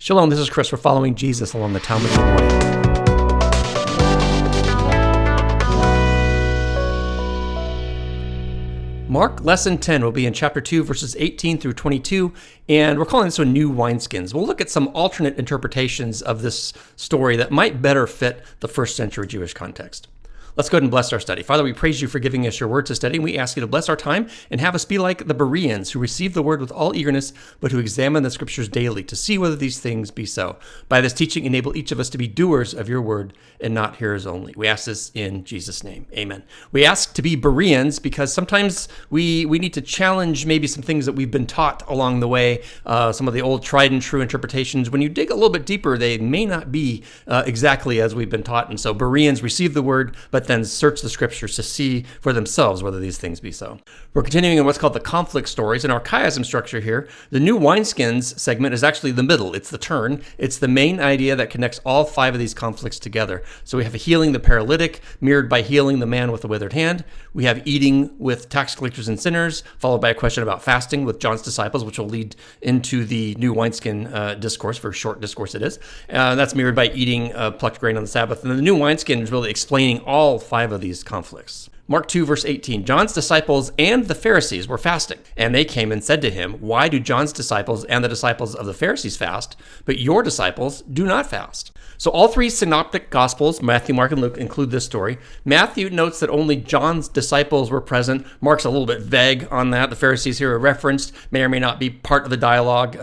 Shalom, this is Chris. We're following Jesus along the Talmud of the morning. Mark Lesson 10 will be in chapter 2, verses 18 through 22, and we're calling this one New Wineskins. We'll look at some alternate interpretations of this story that might better fit the first century Jewish context. Let's go ahead and bless our study. Father, we praise you for giving us your word to study. We ask you to bless our time and have us be like the Bereans who receive the word with all eagerness, but who examine the scriptures daily to see whether these things be so. By this teaching, enable each of us to be doers of your word and not hearers only. We ask this in Jesus' name. Amen. We ask to be Bereans because sometimes we need to challenge maybe some things that we've been taught along the way, some of the old tried and true interpretations. When you dig a little bit deeper, they may not be exactly as we've been taught. And so Bereans receive the word, but then search the scriptures to see for themselves whether these things be so. We're continuing in what's called the conflict stories. In our chiasm structure here, the New Wineskins segment is actually the middle. It's the turn. It's the main idea that connects all five of these conflicts together. So we have healing the paralytic, mirrored by healing the man with the withered hand. We have eating with tax collectors and sinners, followed by a question about fasting with John's disciples, which will lead into the New Wineskin discourse, very short discourse it is. That's mirrored by eating plucked grain on the Sabbath. And the New Wineskin is really explaining all five of these conflicts. Mark 2, verse 18, John's disciples and the Pharisees were fasting, and they came and said to him, why do John's disciples and the disciples of the Pharisees fast, but your disciples do not fast? So all three synoptic gospels, Matthew, Mark, and Luke, include this story. Matthew notes that only John's disciples were present. Mark's a little bit vague on that. The Pharisees here are referenced, may or may not be part of the dialogue,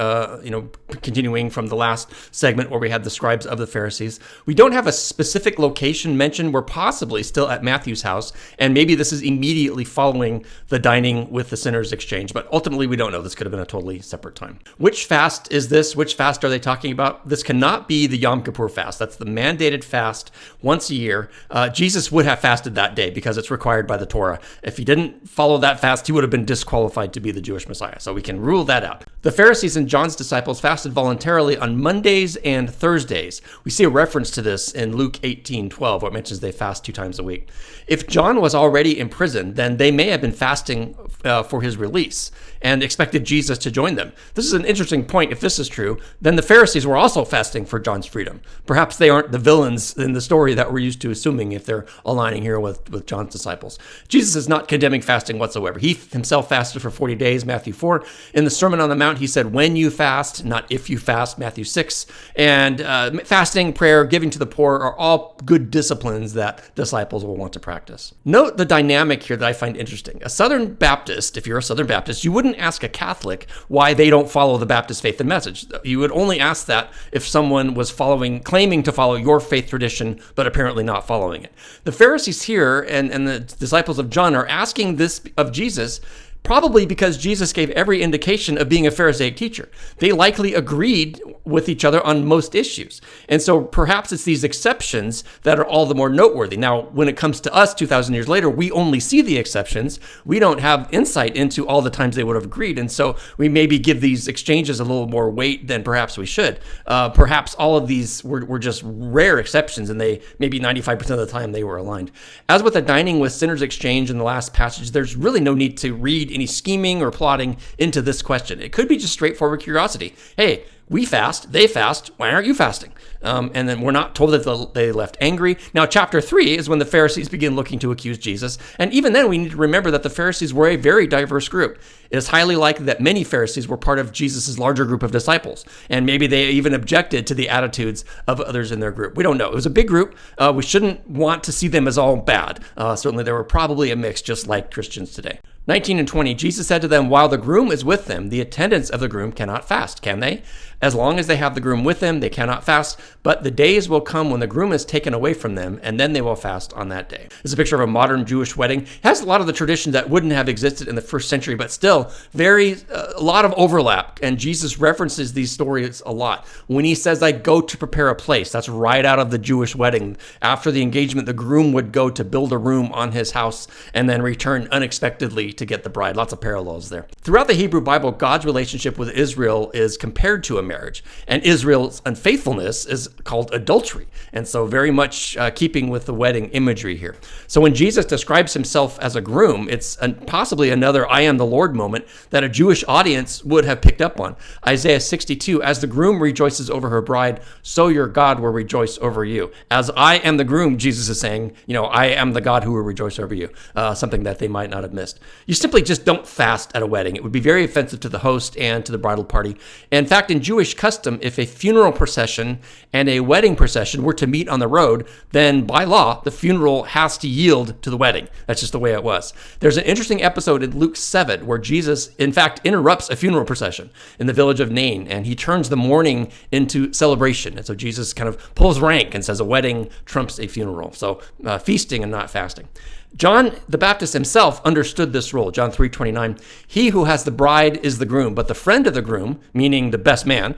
continuing from the last segment where we had the scribes of the Pharisees. We don't have a specific location mentioned. We're possibly still at Matthew's house, and maybe this is immediately following the dining with the sinners exchange, but ultimately we don't know. This could have been a totally separate time. Which fast is this? Which fast are they talking about? This cannot be the Yom Kippur fast. That's the mandated fast once a year. Jesus would have fasted that day because it's required by the Torah. If he didn't follow that fast, he would have been disqualified to be the Jewish Messiah. So we can rule that out. The Pharisees and John's disciples fasted voluntarily on Mondays and Thursdays. We see a reference to this in Luke 18:12, where it mentions they fast 2 times a week. If John was already in prison, then they may have been fasting for his release and expected Jesus to join them. This is an interesting point. If this is true, then the Pharisees were also fasting for John's freedom. Perhaps they aren't the villains in the story that we're used to assuming if they're aligning here with John's disciples. Jesus is not condemning fasting whatsoever. He himself fasted for 40 days, Matthew 4. In the Sermon on the Mount, he said, when you fast, not if you fast, Matthew 6. And fasting, prayer, giving to the poor are all good disciplines that disciples will want to practice. Note the dynamic here that I find interesting. A Southern Baptist, if you're a Southern Baptist, you wouldn't ask a Catholic why they don't follow the Baptist faith and message. You would only ask that if someone was claiming to follow your faith tradition, but apparently not following it. The Pharisees here and the disciples of John are asking this of Jesus, probably because Jesus gave every indication of being a Pharisaic teacher. They likely agreed with each other on most issues. And so perhaps it's these exceptions that are all the more noteworthy. Now, when it comes to us 2,000 years later, we only see the exceptions. We don't have insight into all the times they would have agreed. And so we maybe give these exchanges a little more weight than perhaps we should. Perhaps all of these were just rare exceptions, and they maybe 95% of the time they were aligned. As with the dining with sinners exchange in the last passage, there's really no need to read any scheming or plotting into this question. It could be just straightforward curiosity. Hey, we fast, they fast, why aren't you fasting? And then we're not told that they left angry. Now, chapter 3 is when the Pharisees begin looking to accuse Jesus. And even then, we need to remember that the Pharisees were a very diverse group. It is highly likely that many Pharisees were part of Jesus' larger group of disciples. And maybe they even objected to the attitudes of others in their group. We don't know. It was a big group. We shouldn't want to see them as all bad. Certainly, there were probably a mix, just like Christians today. 19 and 20, Jesus said to them, while the groom is with them, the attendants of the groom cannot fast, can they? As long as they have the groom with them, they cannot fast, but the days will come when the groom is taken away from them, and then they will fast on that day. This is a picture of a modern Jewish wedding. It has a lot of the traditions that wouldn't have existed in the first century, but still a lot of overlap, and Jesus references these stories a lot. When he says, I go to prepare a place, that's right out of the Jewish wedding. After the engagement, the groom would go to build a room on his house and then return unexpectedly to get the bride. Lots of parallels there. Throughout the Hebrew Bible, God's relationship with Israel is compared to a marriage, and Israel's unfaithfulness is called adultery. And so very much keeping with the wedding imagery here. So when Jesus describes himself as a groom, it's possibly another I am the Lord moment that a Jewish audience would have picked up on. Isaiah 62, as the groom rejoices over her bride, so your God will rejoice over you. As I am the groom, Jesus is saying, I am the God who will rejoice over you, something that they might not have missed. You simply just don't fast at a wedding. It would be very offensive to the host and to the bridal party. In fact, in Jewish custom, if a funeral procession and a wedding procession were to meet on the road, then by law, the funeral has to yield to the wedding. That's just the way it was. There's an interesting episode in Luke 7 where Jesus, in fact, interrupts a funeral procession in the village of Nain, and he turns the mourning into celebration. And so Jesus kind of pulls rank and says a wedding trumps a funeral. So feasting and not fasting. John the Baptist himself understood this role. John 3:29, he who has the bride is the groom, but the friend of the groom, meaning the best man,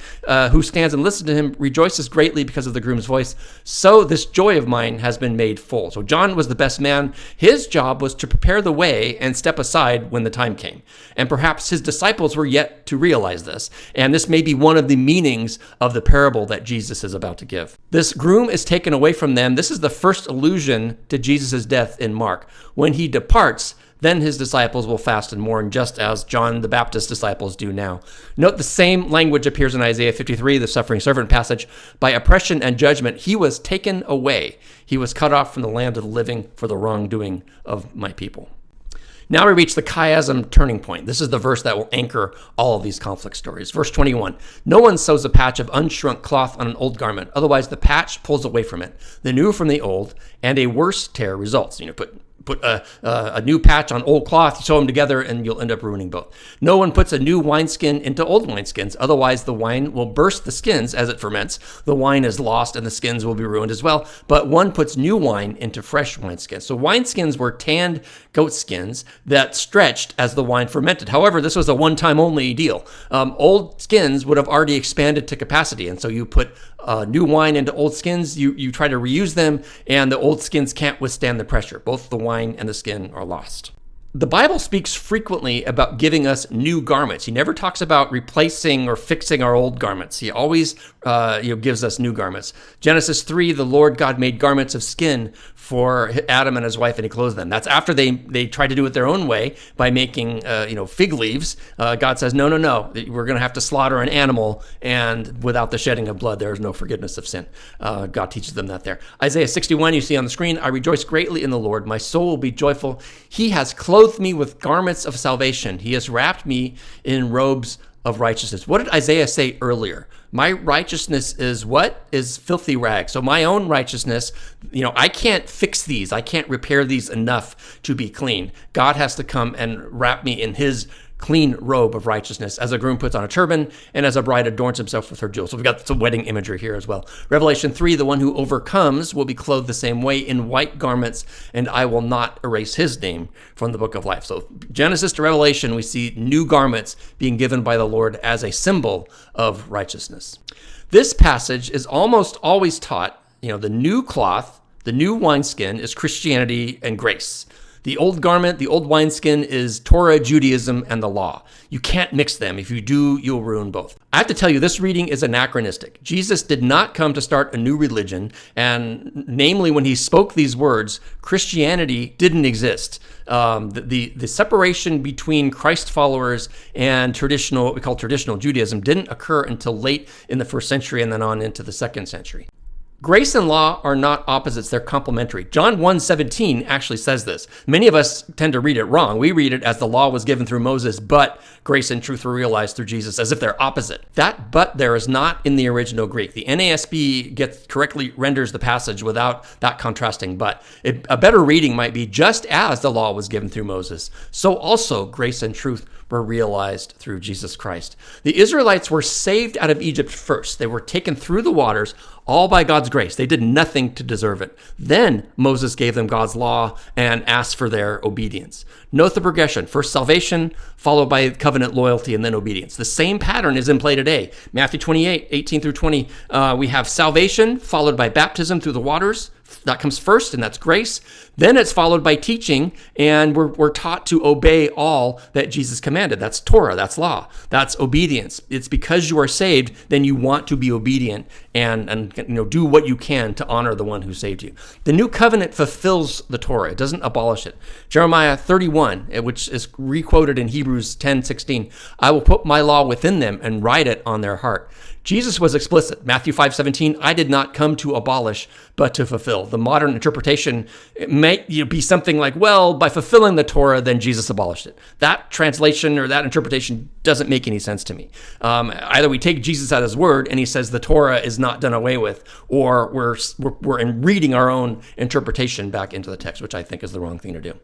who stands and listens to him, rejoices greatly because of the groom's voice. So this joy of mine has been made full. So John was the best man. His job was to prepare the way and step aside when the time came. And perhaps his disciples were yet to realize this. And this may be one of the meanings of the parable that Jesus is about to give. This groom is taken away from them. This is the first allusion to Jesus' death in Mark. When he departs, then his disciples will fast and mourn, just as John the Baptist's disciples do now. Note the same language appears in Isaiah 53, the suffering servant passage. By oppression and judgment, he was taken away. He was cut off from the land of the living for the wrongdoing of my people. Now we reach the chiasm turning point. This is the verse that will anchor all of these conflict stories. Verse 21, no one sews a patch of unshrunk cloth on an old garment. Otherwise, the patch pulls away from it, the new from the old, and a worse tear results. Put a new patch on old cloth, you sew them together, and you'll end up ruining both. No one puts a new wineskin into old wineskins. Otherwise, the wine will burst the skins as it ferments. The wine is lost, and the skins will be ruined as well. But one puts new wine into fresh wineskins. So wineskins were tanned goat skins that stretched as the wine fermented. However, this was a one-time only deal. Old skins would have already expanded to capacity, and so you put new wine into old skins, you try to reuse them, and the old skins can't withstand the pressure. Both the wine and the skin are lost. The Bible speaks frequently about giving us new garments. He never talks about replacing or fixing our old garments. He always gives us new garments. Genesis 3, the Lord God made garments of skin for Adam and his wife, and he clothed them. That's after they tried to do it their own way by making fig leaves. God says, no, we're going to have to slaughter an animal, and without the shedding of blood, there is no forgiveness of sin. God teaches them that there. Isaiah 61, you see on the screen, I rejoice greatly in the Lord. My soul will be joyful. He has clothed me with garments of salvation. He has wrapped me in robes of righteousness. What did Isaiah say earlier? My righteousness is what? Is filthy rags. So my own righteousness, I can't fix these. I can't repair these enough to be clean. God has to come and wrap me in his clean robe of righteousness, as a groom puts on a turban and as a bride adorns himself with her jewels. So we've got some wedding imagery here as well. Revelation 3, the one who overcomes will be clothed the same way in white garments, and I will not erase his name from the book of life. So Genesis to Revelation, we see new garments being given by the Lord as a symbol of righteousness. This passage is almost always taught, the new cloth, the new wineskin is Christianity and grace. The old garment, the old wineskin is Torah, Judaism, and the law. You can't mix them. If you do, you'll ruin both. I have to tell you, this reading is anachronistic. Jesus did not come to start a new religion, and namely when he spoke these words, Christianity didn't exist. The separation between Christ followers and what we call traditional Judaism didn't occur until late in the first century and then on into the second century. Grace and law are not opposites, they're complementary. John 1:17 actually says this. Many of us tend to read it wrong. We read it as the law was given through Moses, but grace and truth were realized through Jesus, as if they're opposite. That "but" there is not in the original Greek. The NASB correctly renders the passage without that contrasting "but." A better reading might be, just as the law was given through Moses, so also grace and truth were realized through Jesus Christ. The Israelites were saved out of Egypt first. They were taken through the waters, all by God's grace. They did nothing to deserve it. Then Moses gave them God's law and asked for their obedience. Note the progression. First salvation, followed by covenant loyalty, and then obedience. The same pattern is in play today. Matthew 28, 18 through 20, we have salvation, followed by baptism through the waters, That comes first, and that's grace. Then it's followed by teaching, and we're taught to obey all that Jesus commanded. That's Torah, that's law, that's obedience. It's because you are saved, then you want to be obedient and do what you can to honor the one who saved you. The new covenant fulfills the Torah. It doesn't abolish it. Jeremiah 31, which is requoted in Hebrews 10:16, I will put my law within them and write it on their heart. Jesus was explicit. Matthew 5:17, I did not come to abolish, but to fulfill. The modern interpretation may be something like, well, by fulfilling the Torah, then Jesus abolished it. That translation or that interpretation doesn't make any sense to me. Either we take Jesus at his word and he says the Torah is not done away with, or we're reading our own interpretation back into the text, which I think is the wrong thing to do.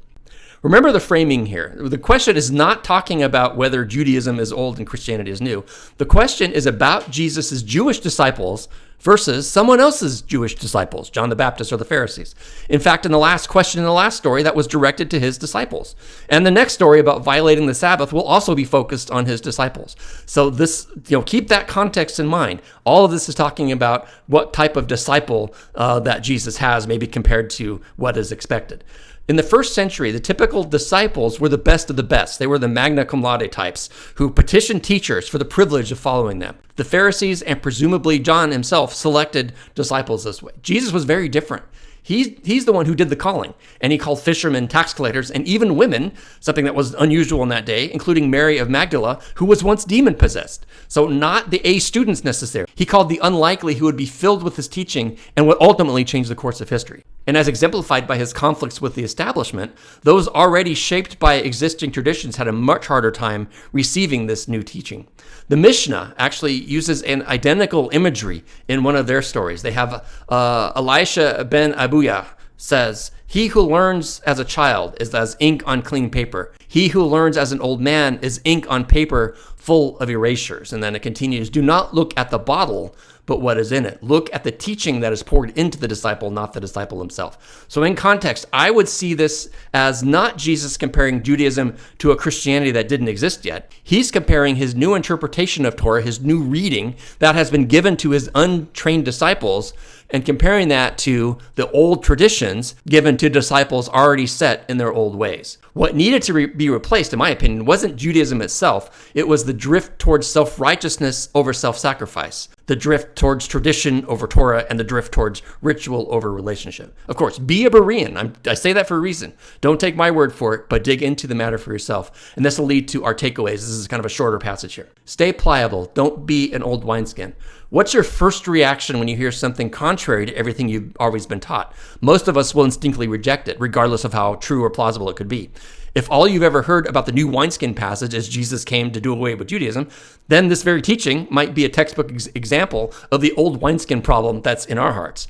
Remember the framing here. The question is not talking about whether Judaism is old and Christianity is new. The question is about Jesus' Jewish disciples versus someone else's Jewish disciples, John the Baptist or the Pharisees. In fact, in the last question in the last story, that was directed to his disciples. And the next story about violating the Sabbath will also be focused on his disciples. So this, keep that context in mind. All of this is talking about what type of disciple that Jesus has, maybe compared to what is expected. In the first century, the typical disciples were the best of the best. They were the magna cum laude types who petitioned teachers for the privilege of following them. The Pharisees and presumably John himself selected disciples this way. Jesus was very different. He's the one who did the calling, and he called fishermen, tax collectors, and even women, something that was unusual in that day, including Mary of Magdala, who was once demon-possessed. So not the A students necessarily. He called the unlikely who would be filled with his teaching and would ultimately change the course of history. And as exemplified by his conflicts with the establishment, those already shaped by existing traditions had a much harder time receiving this new teaching. The Mishnah actually uses an identical imagery in one of their stories. They have Elisha ben Abuya says, he who learns as a child is as ink on clean paper. He who learns as an old man is ink on paper full of erasures. And then it continues, do not look at the bottle, but what is in it. Look at the teaching that is poured into the disciple, not the disciple himself. So in context, I would see this as not Jesus comparing Judaism to a Christianity that didn't exist yet. He's comparing his new interpretation of Torah, his new reading that has been given to his untrained disciples, and comparing that to the old traditions given to disciples already set in their old ways. What needed to be replaced, in my opinion, wasn't Judaism itself. It was the drift towards self-righteousness over self-sacrifice, the drift towards tradition over Torah, and the drift towards ritual over relationship. Of course, be a Berean. I say that for a reason. Don't take my word for it, but dig into the matter for yourself. And this will lead to our takeaways. This is kind of a shorter passage here. Stay pliable. Don't be an old wineskin. What's your first reaction when you hear something contrary to everything you've always been taught? Most of us will instinctively reject it, regardless of how true or plausible it could be. If all you've ever heard about the new wineskin passage is Jesus came to do away with Judaism, then this very teaching might be a textbook example of the old wineskin problem that's in our hearts.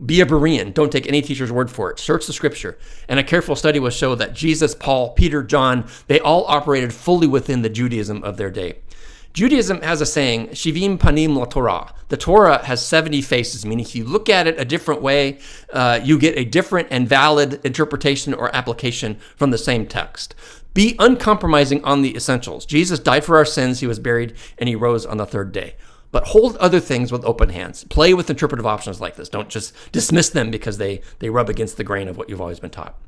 Be a Berean. Don't take any teacher's word for it. Search the scripture. And a careful study will show that Jesus, Paul, Peter, John, they all operated fully within the Judaism of their day. Judaism has a saying, Shivim panim la Torah. The Torah has 70 faces, meaning if you look at it a different way, you get a different and valid interpretation or application from the same text. Be uncompromising on the essentials. Jesus died for our sins, he was buried, and he rose on the third day. But hold other things with open hands. Play with interpretive options like this. Don't just dismiss them because they rub against the grain of what you've always been taught.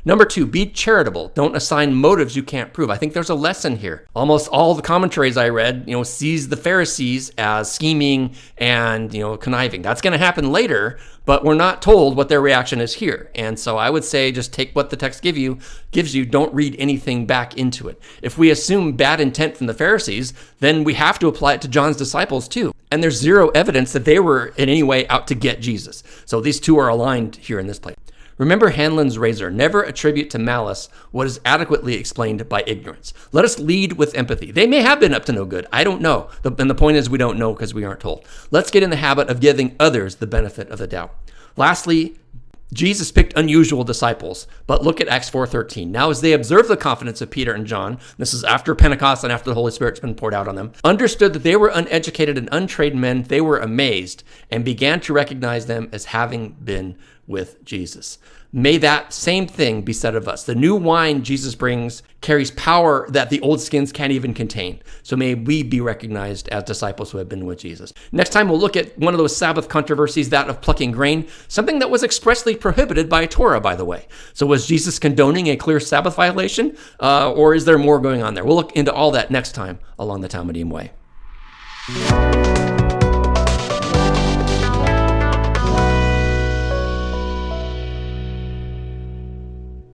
Number 2, be charitable. Don't assign motives you can't prove. I think there's a lesson here. Almost all the commentaries I read, sees the Pharisees as scheming and, conniving. That's going to happen later, but we're not told what their reaction is here. And so I would say just take what the text gives you. Don't read anything back into it. If we assume bad intent from the Pharisees, then we have to apply it to John's disciples too. And there's zero evidence that they were in any way out to get Jesus. So these two are aligned here in this place. Remember Hanlon's razor. Never attribute to malice what is adequately explained by ignorance. Let us lead with empathy. They may have been up to no good. I don't know. And the point is we don't know because we aren't told. Let's get in the habit of giving others the benefit of the doubt. Lastly, Jesus picked unusual disciples, but look at Acts 4:13. Now as they observed the confidence of Peter and John, this is after Pentecost and after the Holy Spirit's been poured out on them, understood that they were uneducated and untrained men, they were amazed and began to recognize them as having been with Jesus. May that same thing be said of us. The new wine Jesus brings carries power that the old skins can't even contain. So may we be recognized as disciples who have been with Jesus. Next time, we'll look at one of those Sabbath controversies, that of plucking grain, something that was expressly prohibited by Torah, by the way. So was Jesus condoning a clear Sabbath violation, or is there more going on there? We'll look into all that next time along the Talmudim Way.